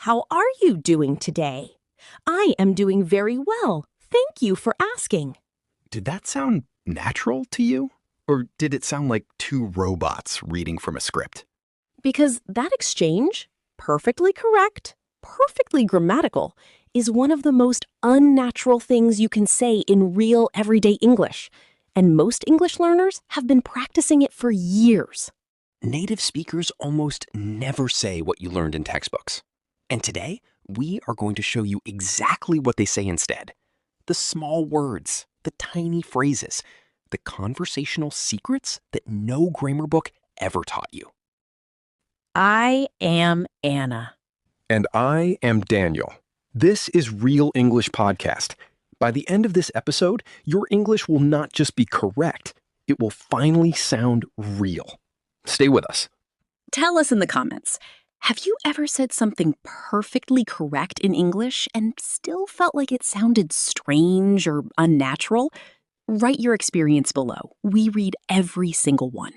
How are you doing today? I am doing very well. Thank you for asking. Did that sound natural to you? Or did it sound like two robots reading from a script? Because that exchange, perfectly correct, perfectly grammatical, is one of the most unnatural things you can say in real everyday English. And most English learners have been practicing it for years. Native speakers almost never say what you learned in textbooks. And today, we are going to show you exactly what they say instead. The small words, the tiny phrases, the conversational secrets that no grammar book ever taught you. I am Anna. And I am Daniel. This is Real English Podcast. By the end of this episode, your English will not just be correct, it will finally sound real. Stay with us. Tell us in the comments, have you ever said something perfectly correct in English and still felt like it sounded strange or unnatural? Write your experience below. We read every single one.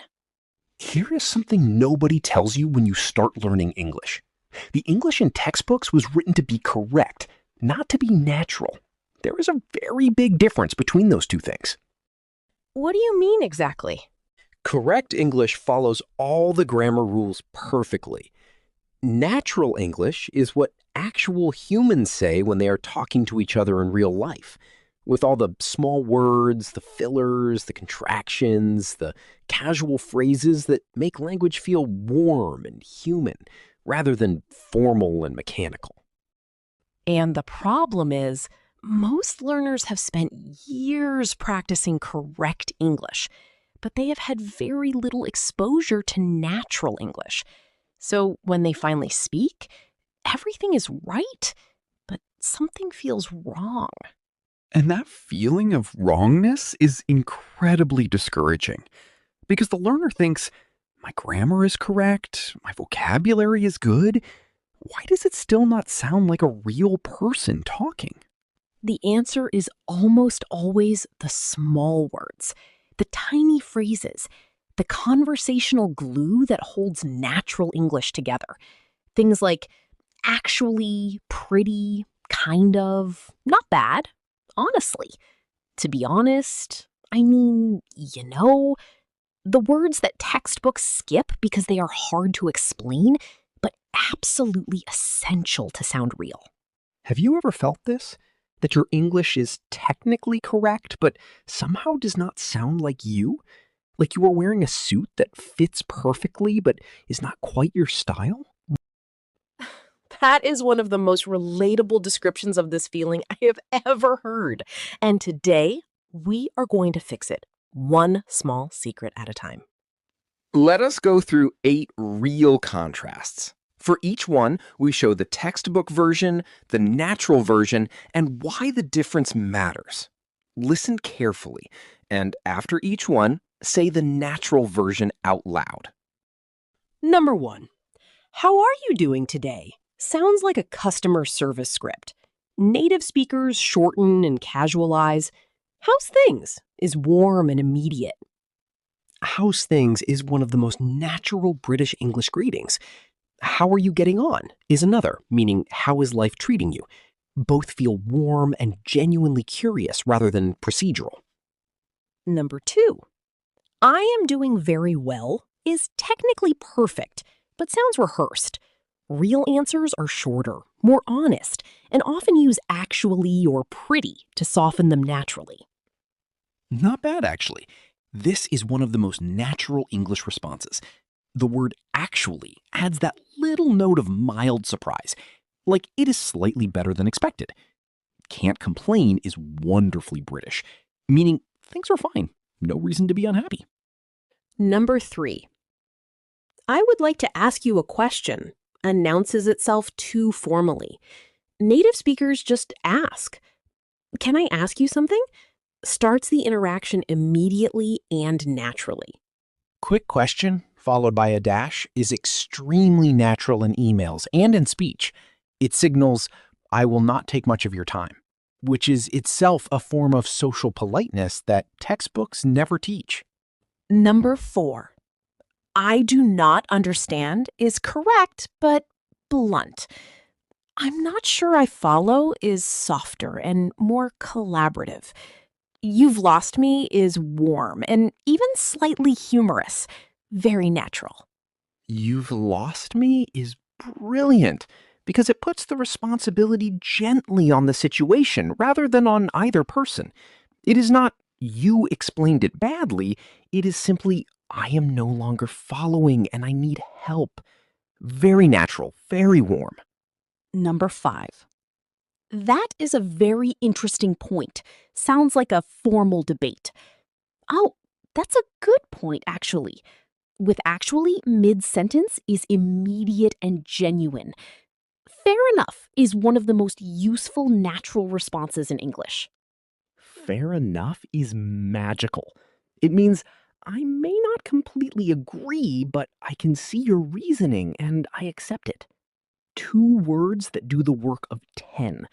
Here is something nobody tells you when you start learning English. The English in textbooks was written to be correct, not to be natural. There is a very big difference between those two things. What do you mean exactly? Correct English follows all the grammar rules perfectly. Natural English is what actual humans say when they are talking to each other in real life, with all the small words, the fillers, the contractions, the casual phrases that make language feel warm and human, rather than formal and mechanical. And the problem is, most learners have spent years practicing correct English, but they have had very little exposure to natural English. So when they finally speak, everything is right, but something feels wrong. And that feeling of wrongness is incredibly discouraging because the learner thinks, my grammar is correct, my vocabulary is good. Why does it still not sound like a real person talking? The answer is almost always the small words, the tiny phrases, the conversational glue that holds natural English together. Things like actually, pretty, kind of, not bad, honestly. To be honest, I mean, the words that textbooks skip because they are hard to explain, but absolutely essential to sound real. Have you ever felt this? That your English is technically correct, but somehow does not sound like you? Like you are wearing a suit that fits perfectly, but is not quite your style? That is one of the most relatable descriptions of this feeling I have ever heard. And today, we are going to fix it, one small secret at a time. Let us go through 8 real contrasts. For each one, we show the textbook version, the natural version, and why the difference matters. Listen carefully, and after each one, say the natural version out loud. Number 1. How are you doing today? Sounds like a customer service script. Native speakers shorten and casualize. How's things is warm and immediate. How's things is one of the most natural British English greetings. How are you getting on is another, meaning how is life treating you? Both feel warm and genuinely curious rather than procedural. Number 2. I am doing very well is technically perfect, but sounds rehearsed. Real answers are shorter, more honest, and often use actually or pretty to soften them naturally. Not bad, actually. This is one of the most natural English responses. The word actually adds that little note of mild surprise, like it is slightly better than expected. Can't complain is wonderfully British, meaning things are fine, no reason to be unhappy. Number 3. I would like to ask you a question announces itself too formally. Native speakers just ask. Can I ask you something? Starts the interaction immediately and naturally. Quick question, followed by a dash, is extremely natural in emails and in speech. It signals, I will not take much of your time, which is itself a form of social politeness that textbooks never teach. Number 4. I do not understand is correct, but blunt. I'm not sure I follow is softer and more collaborative. You've lost me is warm and even slightly humorous. Very natural. You've lost me is brilliant because it puts the responsibility gently on the situation rather than on either person. It is not you explained it badly, it is simply I am no longer following and I need help. Very natural, very warm. Number 5. That is a very interesting point. Sounds like a formal debate. Oh, that's a good point, actually. With actually, mid-sentence is immediate and genuine. Fair enough is one of the most useful natural responses in English. Fair enough is magical. It means I may not completely agree, but I can see your reasoning and I accept it. 2 words that do the work of 10.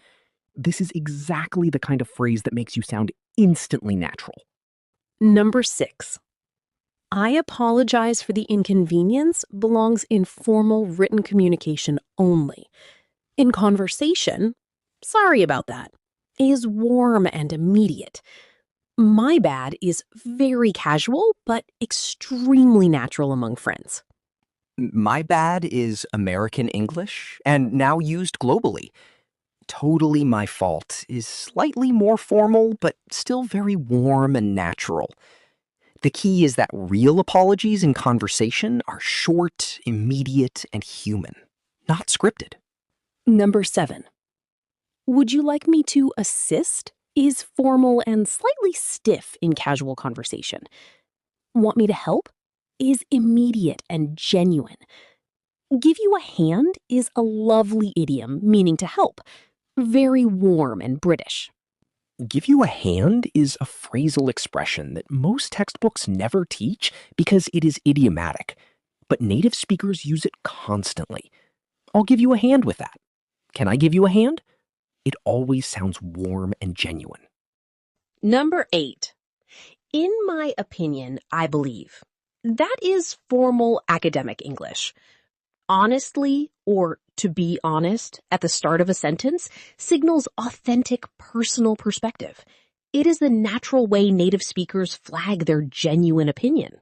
This is exactly the kind of phrase that makes you sound instantly natural. Number 6. I apologize for the inconvenience belongs in formal written communication only. In conversation, sorry about that, is warm and immediate. My bad is very casual but extremely natural among friends. My bad is American English and now used globally. Totally my fault is slightly more formal, but still very warm and natural. The key is that real apologies in conversation are short, immediate, and human, not scripted. Number 7. Would you like me to assist is formal and slightly stiff in casual conversation. Want me to help is immediate and genuine. Give you a hand is a lovely idiom meaning to help. Very warm and British. Give you a hand is a phrasal expression that most textbooks never teach because it is idiomatic, but native speakers use it constantly. I'll give you a hand with that. Can I give you a hand? It always sounds warm and genuine. Number 8. In my opinion, I believe. That is formal academic English. Honestly, or to be honest, at the start of a sentence signals authentic personal perspective. It is the natural way native speakers flag their genuine opinion.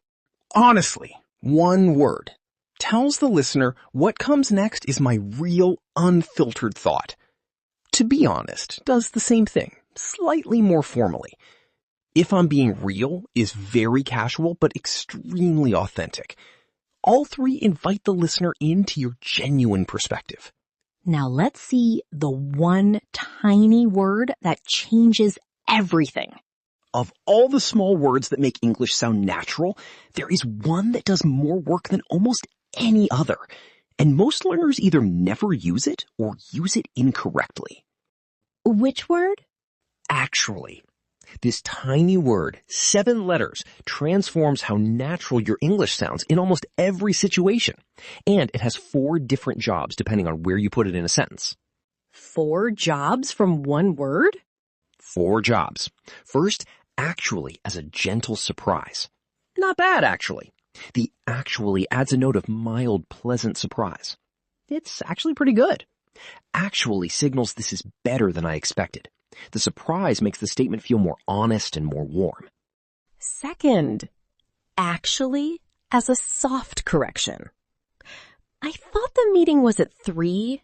Honestly, one word tells the listener what comes next is my real, unfiltered thought. To be honest does the same thing, slightly more formally. If I'm being real is very casual but extremely authentic. All 3 invite the listener into your genuine perspective. Now let's see the one tiny word that changes everything. Of all the small words that make English sound natural, there is one that does more work than almost any other, and most learners either never use it or use it incorrectly. Which word? Actually. This tiny word, 7 letters, transforms how natural your English sounds in almost every situation. And it has 4 different jobs depending on where you put it in a sentence. 4 jobs from one word? 4 jobs. First, actually as a gentle surprise. Not bad, actually. The actually adds a note of mild, pleasant surprise. It's actually pretty good. Actually signals this is better than I expected. The surprise makes the statement feel more honest and more warm. Second, actually as a soft correction. I thought the meeting was at 3.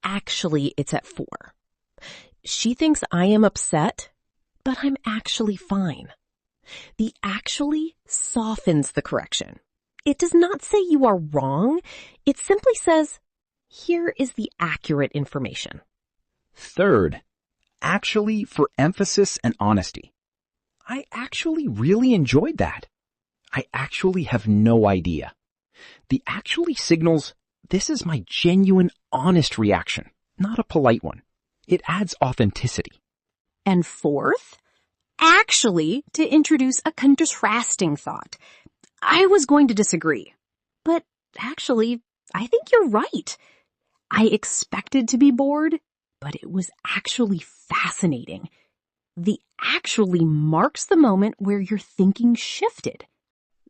Actually, it's at 4. She thinks I am upset, but I'm actually fine. The actually softens the correction. It does not say you are wrong. It simply says, here is the accurate information. Third, actually for emphasis and honesty. I actually really enjoyed that. I actually have no idea. The actually signals, this is my genuine, honest reaction, not a polite one. It adds authenticity. And fourth, actually to introduce a contrasting thought. I was going to disagree, but actually, I think you're right. I expected to be bored, but it was actually fascinating. The actually marks the moment where your thinking shifted.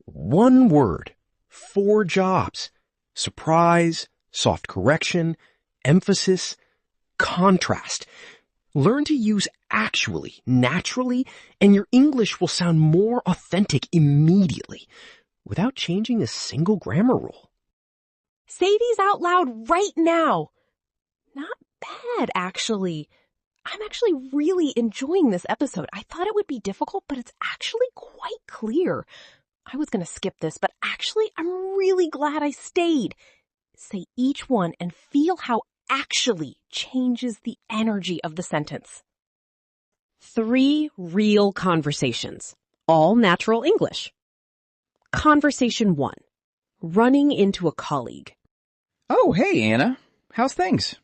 1 word, 4 jobs. Surprise, soft correction, emphasis, contrast. Learn to use actually, naturally, and your English will sound more authentic immediately without changing a single grammar rule. Say these out loud right now. Not bad, actually. I'm actually really enjoying this episode. I thought it would be difficult, but it's actually quite clear. I was going to skip this, but actually, I'm really glad I stayed. Say each one and feel how actually changes the energy of the sentence. 3 real conversations, all natural English. Conversation 1. Running into a colleague. Oh, hey, Anna. How's things?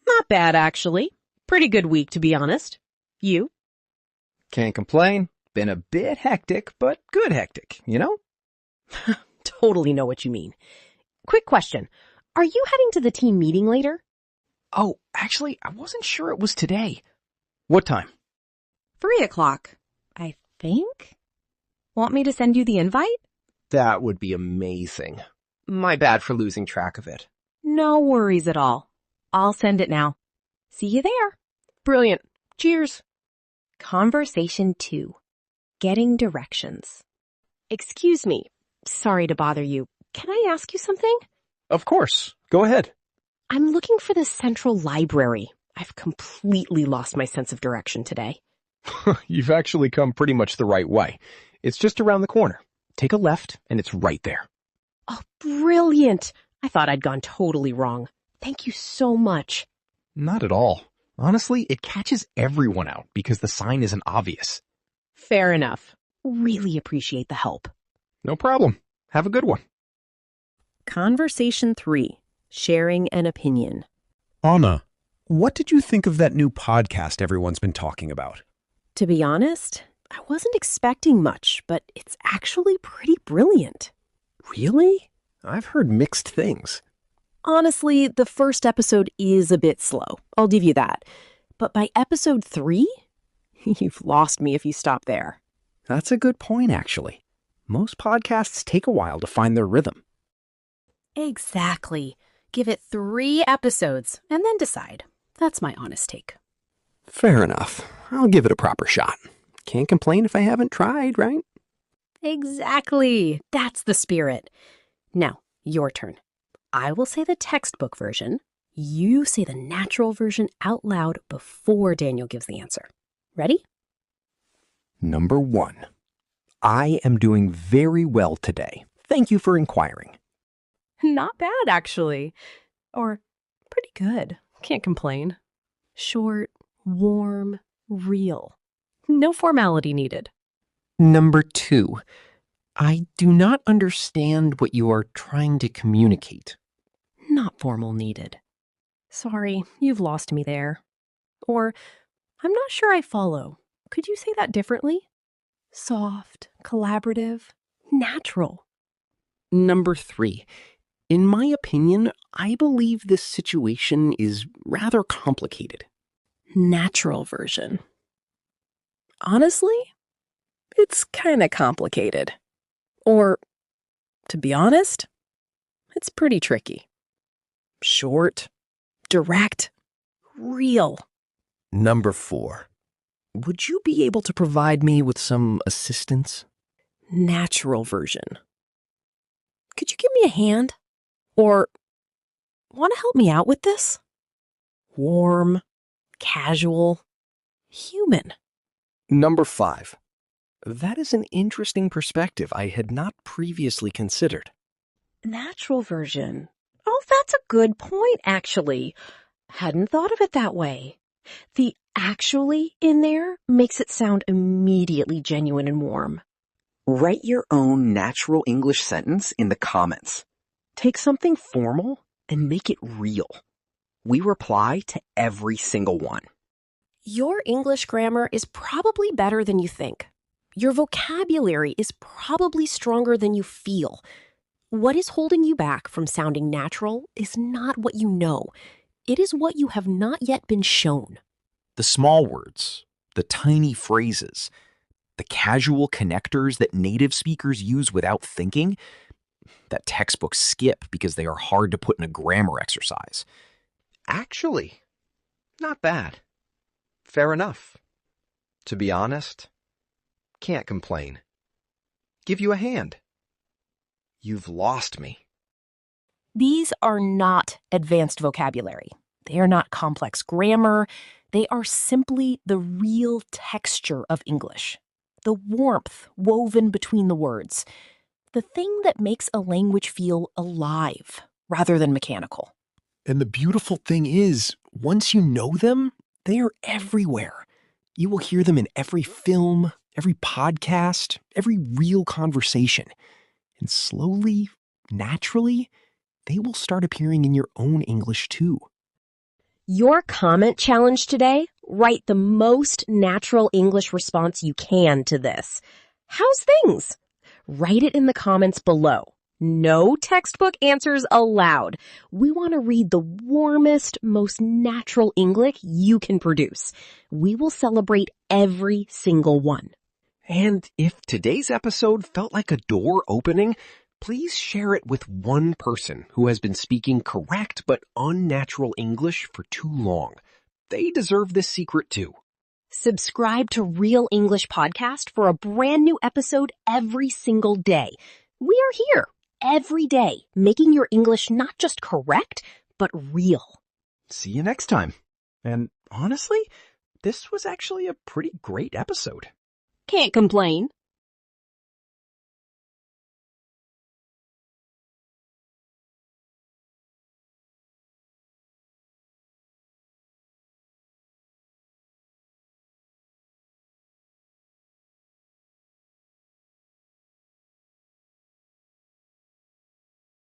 Not bad, actually. Pretty good week, to be honest. You? Can't complain. Been a bit hectic, but good hectic, you know? Totally know what you mean. Quick question. Are you heading to the team meeting later? Oh, actually, I wasn't sure it was today. What time? 3:00, I think. Want me to send you the invite? That would be amazing. My bad for losing track of it. No worries at all. I'll send it now. See you there. Brilliant. Cheers. Conversation 2. Getting directions. Excuse me. Sorry to bother you. Can I ask you something? Of course. Go ahead. I'm looking for the central library. I've completely lost my sense of direction today. You've actually come pretty much the right way. It's just around the corner. Take a left and it's right there. Oh, brilliant. I thought I'd gone totally wrong. Thank you so much. Not at all. Honestly, it catches everyone out because the sign isn't obvious. Fair enough. Really appreciate the help. No problem. Have a good one. Conversation 3. Sharing an opinion. Anna, what did you think of that new podcast everyone's been talking about? To be honest, I wasn't expecting much, but it's actually pretty brilliant. Really? I've heard mixed things. Honestly, the first episode is a bit slow. I'll give you that. But by episode 3, you've lost me if you stop there. That's a good point, actually. Most podcasts take a while to find their rhythm. Exactly. Give it 3 episodes and then decide. That's my honest take. Fair enough. I'll give it a proper shot. Can't complain if I haven't tried, right? Exactly. That's the spirit. Now, your turn. I will say the textbook version. You say the natural version out loud before Daniel gives the answer. Ready? Number 1. I am doing very well today. Thank you for inquiring. Not bad, actually. Or pretty good. Can't complain. Short, warm, real. No formality needed. Number 2. I do not understand what you are trying to communicate. Not formal needed. Sorry, you've lost me there. Or, I'm not sure I follow. Could you say that differently? Soft, collaborative, natural. Number 3. In my opinion, I believe this situation is rather complicated. Natural version. Honestly, it's kind of complicated. Or, to be honest, it's pretty tricky. Short, direct, real. Number 4. Would you be able to provide me with some assistance? Natural version. Could you give me a hand? Or, want to help me out with this? Warm, casual, human. Number 5. That is an interesting perspective I had not previously considered. Natural version. Oh, that's a good point, actually. Hadn't thought of it that way. The actually in there makes it sound immediately genuine and warm. Write your own natural English sentence in the comments. Take something formal and make it real. We reply to every single one. Your English grammar is probably better than you think. Your vocabulary is probably stronger than you feel. What is holding you back from sounding natural is not what you know. It is what you have not yet been shown. The small words, the tiny phrases, the casual connectors that native speakers use without thinking, that textbooks skip because they are hard to put in a grammar exercise. Actually, Not bad. Fair enough. To be honest, can't complain. Give you a hand. You've lost me. These are not advanced vocabulary. They are not complex grammar. They are simply the real texture of English, the warmth woven between the words, the thing that makes a language feel alive rather than mechanical. And the beautiful thing is, once you know them, they are everywhere. You will hear them in every film, every podcast, every real conversation. And slowly, naturally, they will start appearing in your own English too. Your comment challenge today: write the most natural English response you can to this. How's things? Write it in the comments below. No textbook answers allowed. We want to read the warmest, most natural English you can produce. We will celebrate every single one. And if today's episode felt like a door opening, please share it with one person who has been speaking correct but unnatural English for too long. They deserve this secret too. Subscribe to Real English Podcast for a brand new episode every single day. We are here every day, making your English not just correct, but real. See you next time. And honestly, this was actually a pretty great episode. Can't complain.